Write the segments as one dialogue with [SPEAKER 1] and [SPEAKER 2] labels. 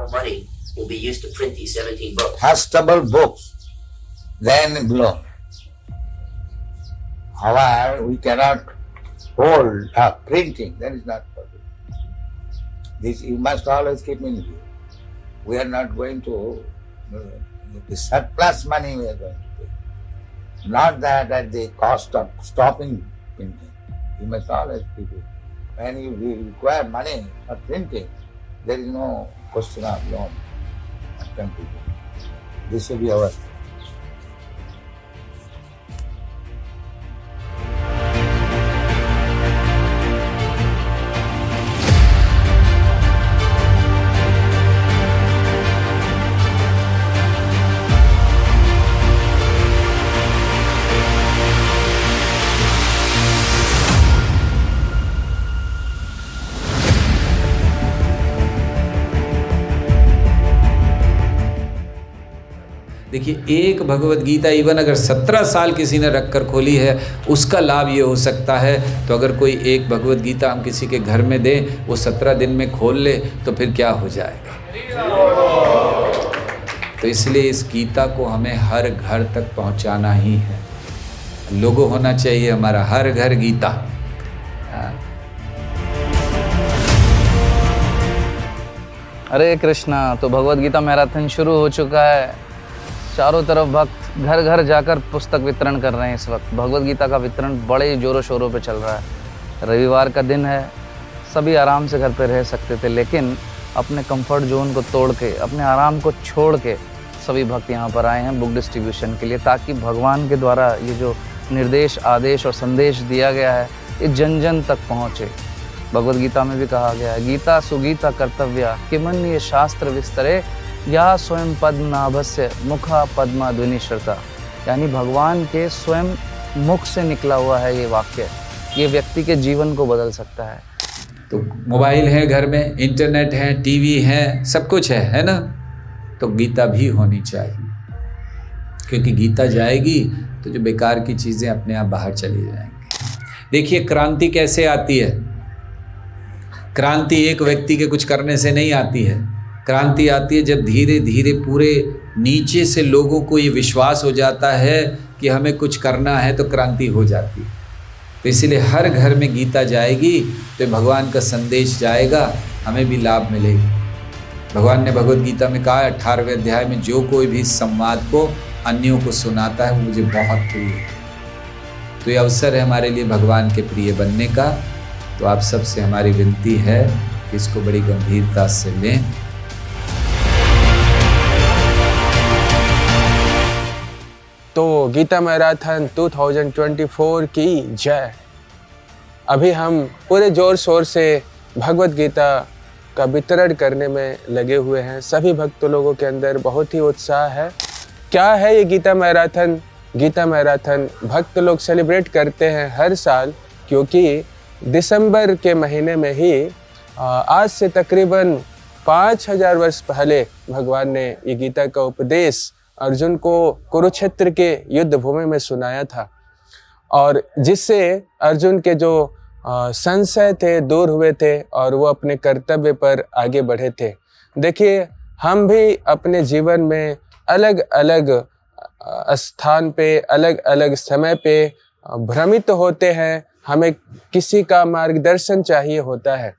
[SPEAKER 1] of money will be used to print these 17 books.
[SPEAKER 2] Fashionable books, then below. However, we cannot hold up printing, that is not possible. This you must always keep in view. We are not going to, the surplus money we are going to pay. Not that at the cost of stopping printing. You must always keep it. When you require money for printing, there is no question of loan. This will be our.
[SPEAKER 3] देखिए, एक Bhagavad Gita even अगर 17 साल किसी ने रख कर खोली है, उसका लाभ ये हो सकता है। तो अगर कोई एक भगवत गीता हम किसी के घर में दें, वो 17 दिन में खोल ले, तो फिर क्या हो जाएगा। तो इसलिए इस गीता को हमें हर घर तक पहुंचाना ही है। लोगो होना चाहिए हमारा हर घर गीता।
[SPEAKER 4] हरे कृष्णा। तो भगवत गीता मैराथन शुरू हो चुका है। चारों तरफ भक्त घर घर जाकर पुस्तक वितरण कर रहे हैं। इस वक्त भगवत गीता का वितरण बड़े जोरों शोरों पे चल रहा है। रविवार का दिन है, सभी आराम से घर पे रह सकते थे, लेकिन अपने कंफर्ट जोन को तोड़ के, अपने आराम को छोड़ के सभी भक्त यहाँ पर आए हैं बुक डिस्ट्रीब्यूशन के लिए, ताकि भगवान के द्वारा ये जो निर्देश, आदेश और संदेश दिया गया है, ये जन जन तक पहुँचे। भगवत गीता में भी कहा गया है, गीता सुगीता कर्तव्या किमन्य शास्त्र विस्तरे या स्वयं पद्मनाभस्य मुखा पद्मा ध्वनि श्रुता। यानी भगवान के स्वयं मुख से निकला हुआ है ये वाक्य, ये व्यक्ति के जीवन को बदल सकता है।
[SPEAKER 3] तो मोबाइल है घर में, इंटरनेट है, टीवी है, सब कुछ है ना। तो गीता भी होनी चाहिए, क्योंकि गीता जाएगी तो जो बेकार की चीज़ें अपने आप बाहर चली जाएंगी। देखिए, क्रांति कैसे आती है। क्रांति एक व्यक्ति के कुछ करने से नहीं आती है। क्रांति आती है जब धीरे धीरे पूरे नीचे से लोगों को ये विश्वास हो जाता है कि हमें कुछ करना है, तो क्रांति हो जाती है। तो इसीलिए हर घर में गीता जाएगी तो भगवान का संदेश जाएगा, हमें भी लाभ मिलेगा। भगवान ने भगवत गीता में कहा 18वें अध्याय में, जो कोई भी इस संवाद को अन्यों को सुनाता है वो मुझे बहुत प्रिय है। तो ये अवसर है हमारे लिए भगवान के प्रिय बनने का। तो आप सबसे हमारी विनती है कि इसको बड़ी गंभीरता से लें।
[SPEAKER 5] तो गीता मैराथन 2024 की जय। अभी हम पूरे जोर शोर से भगवत गीता का वितरण करने में लगे हुए हैं। सभी भक्त लोगों के अंदर बहुत ही उत्साह है। क्या है ये गीता मैराथन? गीता मैराथन भक्त लोग सेलिब्रेट करते हैं हर साल, क्योंकि दिसंबर के महीने में ही आज से तकरीबन 5000 वर्ष पहले भगवान ने ये गीता का उपदेश अर्जुन को कुरुक्षेत्र के युद्ध भूमि में सुनाया था, और जिससे अर्जुन के जो संशय थे दूर हुए थे और वो अपने कर्तव्य पर आगे बढ़े थे। देखिए, हम भी अपने जीवन में अलग अलग स्थान पे, अलग अलग समय पे भ्रमित होते हैं। हमें किसी का मार्गदर्शन चाहिए होता है।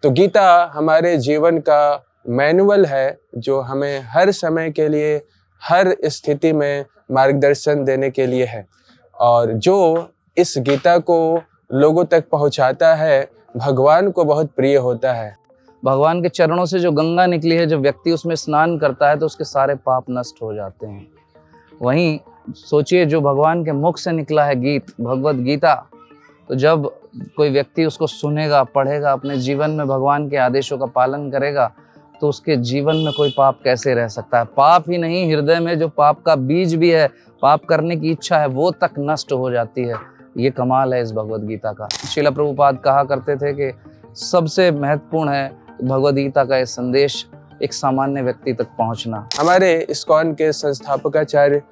[SPEAKER 5] तो गीता हमारे जीवन का मैनुअल है, जो हमें हर समय के लिए, हर स्थिति में मार्गदर्शन देने के लिए है। और जो इस गीता को लोगों तक पहुंचाता है, भगवान को बहुत प्रिय होता है।
[SPEAKER 4] भगवान के चरणों से जो गंगा निकली है, जो व्यक्ति उसमें स्नान करता है तो उसके सारे पाप नष्ट हो जाते हैं। वहीं सोचिए, जो भगवान के मुख से निकला है गीत, भगवत गीता, तो जब कोई व्यक्ति उसको सुनेगा, पढ़ेगा, अपने जीवन में भगवान के आदेशों का पालन करेगा, तो उसके जीवन में कोई पाप कैसे रह सकता है। पाप ही नहीं, हृदय में जो पाप का बीज भी है, पाप करने की इच्छा है, वो तक नष्ट हो जाती है। ये कमाल है इस भगवत गीता का। श्रील प्रभुपाद कहा करते थे कि सबसे महत्वपूर्ण है भगवत गीता का ये संदेश एक सामान्य व्यक्ति तक पहुंचना।
[SPEAKER 5] हमारे इस्कॉन के संस्थापकाचार्य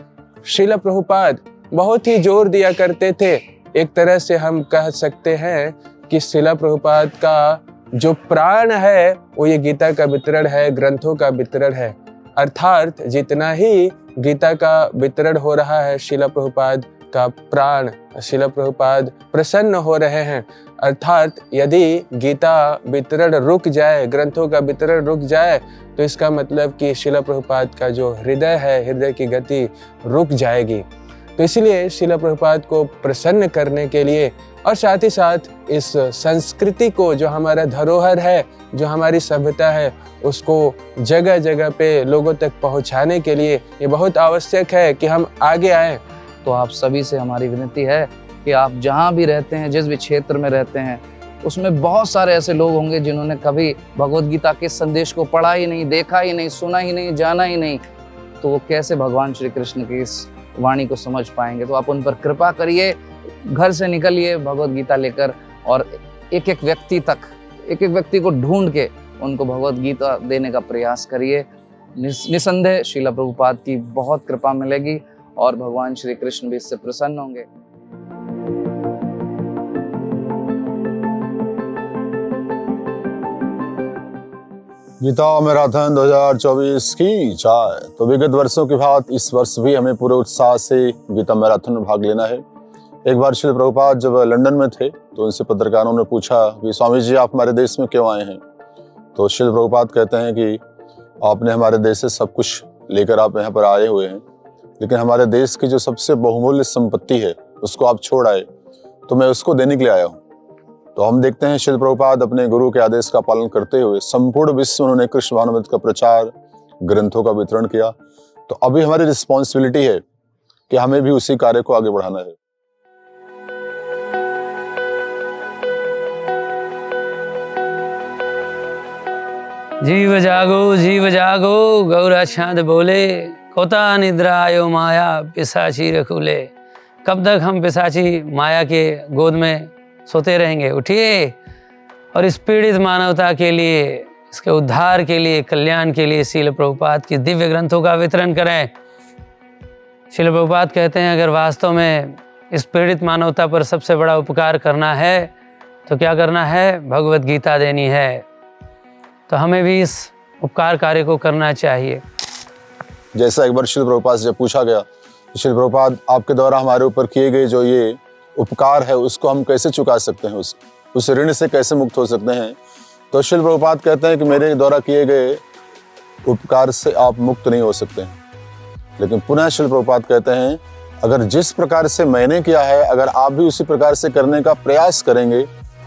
[SPEAKER 5] श्रील प्रभुपाद बहुत ही जोर दिया करते थे। एक तरह से हम कह सकते हैं कि श्रील प्रभुपाद का जो प्राण है वो ये गीता का वितरण है, ग्रंथों का वितरण है। अर्थात जितना ही गीता का वितरण हो रहा है, श्रील प्रभुपाद का प्राण, श्रील प्रभुपाद प्रसन्न हो रहे हैं। अर्थात यदि गीता वितरण रुक जाए, ग्रंथों का वितरण रुक जाए, तो इसका मतलब कि श्रील प्रभुपाद का जो हृदय है, हृदय की गति रुक जाएगी। तो इसलिए श्रील प्रभुपाद को प्रसन्न करने के लिए और साथ ही साथ इस संस्कृति को, जो हमारा धरोहर है, जो हमारी सभ्यता है, उसको जगह जगह पे लोगों तक पहुंचाने के लिए ये बहुत आवश्यक है कि हम आगे आएं।
[SPEAKER 4] तो आप सभी से हमारी विनती है कि आप जहाँ भी रहते हैं, जिस भी क्षेत्र में रहते हैं, उसमें बहुत सारे ऐसे लोग होंगे जिन्होंने कभी भगवत गीता के संदेश को पढ़ा ही नहीं, देखा ही नहीं, सुना ही नहीं, जाना ही नहीं, तो वो कैसे भगवान श्री कृष्ण की इस वाणी को समझ पाएंगे। तो आप उन पर कृपा करिए, घर से निकलिए भगवत गीता लेकर और एक एक व्यक्ति को ढूंढ के उनको भगवत गीता देने का प्रयास करिए। निसंदेह श्रील प्रभुपाद की बहुत कृपा मिलेगी और भगवान श्री कृष्ण भी इससे प्रसन्न होंगे।
[SPEAKER 6] गीता मैराथन 2024 की जय। तो विगत वर्षों की भांति इस वर्ष भी हमें पूरे उत्साह से गीता मैराथन में भाग लेना है। एक बार श्री प्रभुपाद जब लंदन में थे तो उनसे पत्रकारों ने पूछा कि स्वामी जी आप हमारे देश में क्यों आए हैं। तो श्री प्रभुपाद कहते हैं कि आपने हमारे देश से सब कुछ लेकर आप यहाँ पर आए हुए हैं, लेकिन हमारे देश की जो सबसे बहुमूल्य संपत्ति है उसको आप छोड़ आए, तो मैं उसको देने के लिए आया हूँ। तो हम देखते हैं श्रील प्रभुपाद अपने गुरु के आदेश का पालन करते हुए संपूर्ण विश्व में उन्होंने कृष्ण भावनामृत का प्रचार, ग्रंथों का वितरण किया। तो अभी हमारी रिस्पॉन्सिबिलिटी है कि हमें भी उसी कार्य को आगे बढ़ाना है।
[SPEAKER 7] जीव जागो गौरा छांद बोले, कोता निद्रायो माया पिशाची रखूले। कब तक हम पिशाची माया के गोद में सोते रहेंगे? उठिए और इस पीड़ित मानवता के लिए, इसके उद्धार के लिए, कल्याण के लिए श्रील प्रभुपाद की दिव्य ग्रंथों का वितरण करें। श्रील प्रभुपाद कहते हैं अगर वास्तव में इस पीड़ित मानवता पर सबसे बड़ा उपकार करना है तो क्या करना है? भगवत गीता देनी है। तो हमें भी इस उपकार कार्य को करना चाहिए।
[SPEAKER 6] जैसा एक बार श्रील प्रभुपाद से जब पूछा गया, श्रील प्रभुपाद आपके द्वारा हमारे ऊपर किए गए जो ये उपकार है उसको हम कैसे चुका सकते हैं, उस ऋण से कैसे मुक्त हो सकते हैं। तो श्रील प्रभुपाद कहते हैं कि मेरे द्वारा किए गए उपकार से आप मुक्त नहीं हो सकते हैं, लेकिन पुनः श्रील प्रभुपाद कहते हैं अगर जिस प्रकार से मैंने किया है, अगर आप भी उसी प्रकार से करने का प्रयास करेंगे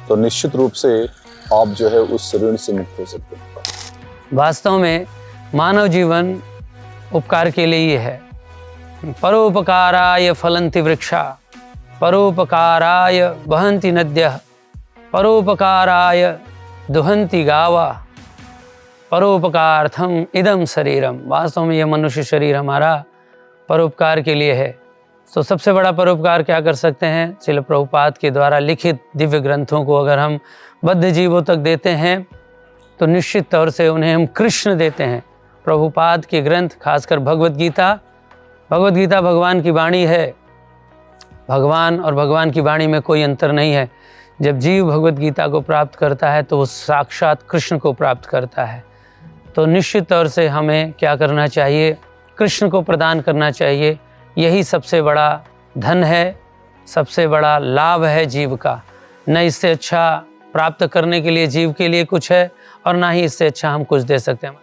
[SPEAKER 6] तो निश्चित रूप से आप जो है उस ऋण से मुक्त हो सकते हैं।
[SPEAKER 7] वास्तव में मानव जीवन उपकार के लिए ही है। परोपकाराय फलन्ति वृक्षा, परोपकाराय वहन्ति नद्यः, परोपकाराय दुहन्ति गावा, परोपकार्थम इदम शरीरम। वास्तव में यह मनुष्य शरीर हमारा परोपकार के लिए है। तो सबसे बड़ा परोपकार क्या कर सकते हैं? श्रील प्रभुपाद के द्वारा लिखित दिव्य ग्रंथों को अगर हम बद्ध जीवों तक देते हैं तो निश्चित तौर से उन्हें हम कृष्ण देते हैं। प्रभुपाद के ग्रंथ, खासकर भगवत गीता भगवान की वाणी है। भगवान और भगवान की वाणी में कोई अंतर नहीं है। जब जीव भगवत गीता को प्राप्त करता है तो वो साक्षात कृष्ण को प्राप्त करता है। तो निश्चित तौर से हमें क्या करना चाहिए? कृष्ण को प्रदान करना चाहिए। यही सबसे बड़ा धन है, सबसे बड़ा लाभ है जीव का। न इससे अच्छा प्राप्त करने के लिए जीव के लिए कुछ है और ना ही इससे अच्छा हम कुछ दे सकते हैं।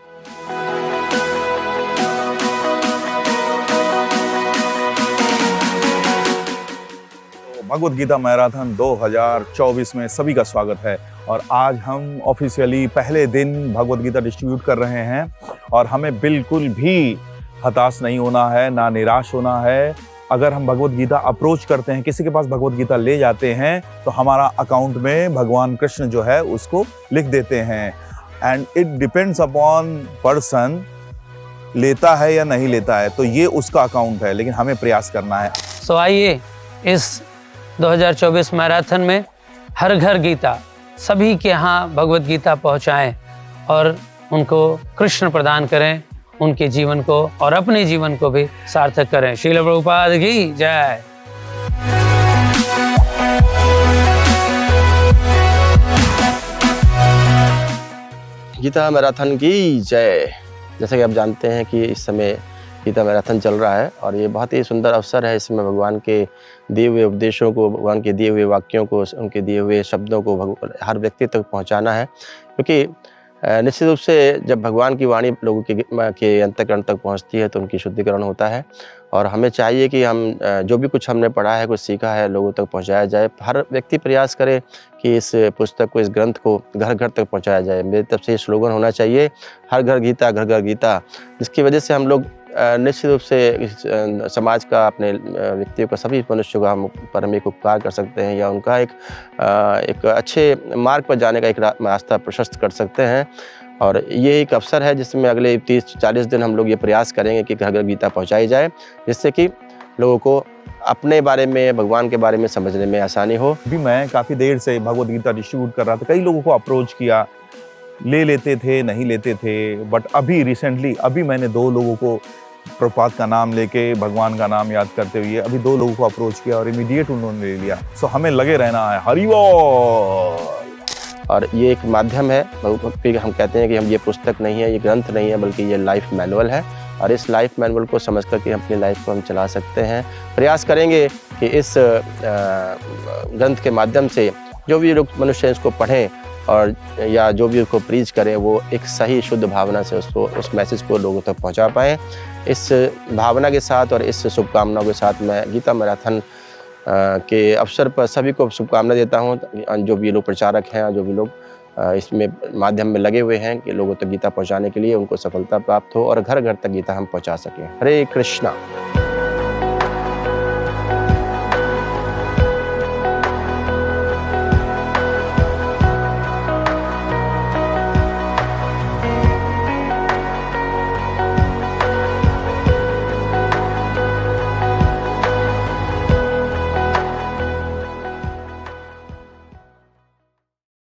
[SPEAKER 8] भगवत गीता मैराथन 2024 में सभी का स्वागत है और आज हम ऑफिशियली पहले दिन भगवत गीता डिस्ट्रीब्यूट कर रहे हैं और हमें बिल्कुल भी हताश नहीं होना है, ना निराश होना है। अगर हम भगवत गीता अप्रोच करते हैं, किसी के पास भगवत गीता ले जाते हैं तो हमारा अकाउंट में भगवान कृष्ण जो है उसको लिख देते हैं। And it depends upon person लेता है या नहीं लेता है, तो ये उसका अकाउंट है, लेकिन हमें प्रयास करना है।
[SPEAKER 7] सो आइए इस 2024 मैराथन में हर घर गीता, सभी के यहाँ भगवत गीता पहुँचाएं और उनको कृष्ण प्रदान करें, उनके जीवन को और अपने जीवन को भी सार्थक करें। श्रील प्रभुपाद की जय।
[SPEAKER 9] गीता मैराथन की जय। जैसा कि आप जानते हैं कि इस समय गीता मैराथन चल रहा है और ये बहुत ही सुंदर अवसर है। इसमें भगवान के दिए हुए उपदेशों को, भगवान के दिए हुए वाक्यों को, उनके दिए हुए शब्दों को हर व्यक्ति तक पहुंचाना है, क्योंकि निश्चित रूप से जब भगवान की वाणी लोगों के अंतःकरण तक पहुंचती है तो उनकी शुद्धिकरण होता है। और हमें चाहिए कि हम जो भी कुछ हमने पढ़ा है, कुछ सीखा है, लोगों तक पहुंचाया जाए। हर व्यक्ति प्रयास करे कि इस पुस्तक को, इस ग्रंथ को घर घर तक पहुंचाया जाए। मेरी तरफ से ये स्लोगन होना चाहिए, हर घर गीता, घर घर गीता, जिसकी वजह से हम लोग निश्चित रूप से समाज का, अपने व्यक्तियों का, सभी मनुष्यों का हम पर हम एक उपकार कर सकते हैं या उनका एक अच्छे मार्ग पर जाने का एक रास्ता प्रशस्त कर सकते हैं। और ये एक अवसर है जिसमें अगले 30-40 दिन हम लोग ये प्रयास करेंगे कि घर घर गीता पहुंचाई जाए, जिससे कि लोगों को अपने बारे में, भगवान के बारे में समझने में आसानी हो।
[SPEAKER 8] अभी मैं काफ़ी देर से भगवद गीता डिस्ट्रीब्यूट कर रहा था, कई लोगों को अप्रोच किया, ले लेते थे, नहीं लेते थे, बट अभी रिसेंटली मैंने 2 लोगों को प्रभुपाद का नाम लेके, भगवान का नाम याद करते हुए अभी 2 लोगों को अप्रोच किया और इमीडिएट उन्होंने ले लिया। सो हमें लगे रहना है। हरि बोल।
[SPEAKER 9] और ये एक माध्यम है, फिर हम कहते हैं कि हम ये पुस्तक नहीं है, ये ग्रंथ नहीं है, बल्कि ये लाइफ मैनुअल है। और इस लाइफ मैनुअल को समझ कर के अपनी लाइफ को हम चला सकते हैं। प्रयास करेंगे कि इस ग्रंथ के माध्यम से जो भी लोग मनुष्य इसको पढ़ें और या जो भी उसको प्रीच करें, वो एक सही शुद्ध भावना से उस मैसेज को लोगों तक पहुंचा पाएँ। इस भावना के साथ और इस शुभकामनाओं के साथ मैं गीता मैराथन के अवसर पर सभी को शुभकामना देता हूँ। जो भी लोग प्रचारक हैं, जो भी लोग इसमें माध्यम में लगे हुए हैं कि लोगों तक गीता पहुँचाने के लिए, उनको सफलता प्राप्त हो और घर घर तक गीता हम पहुँचा सकें। हरे कृष्णा।